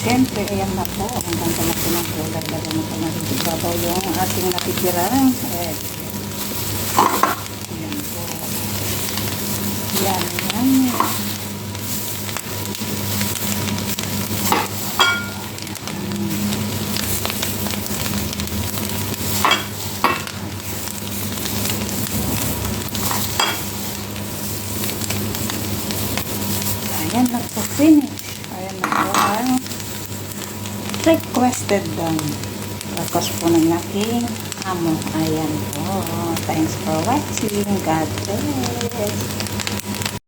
Siyempre, ayan na po. Ang ganda na po ng kulay. Lagyan na po natin sa ibabaw yung ating natitirang egg. Ayan po. Yan, yan. Ayan na po, finish. Ayan na po ang requested done. Tapos po ng aking amo. Ayan po. Thanks for watching. God bless.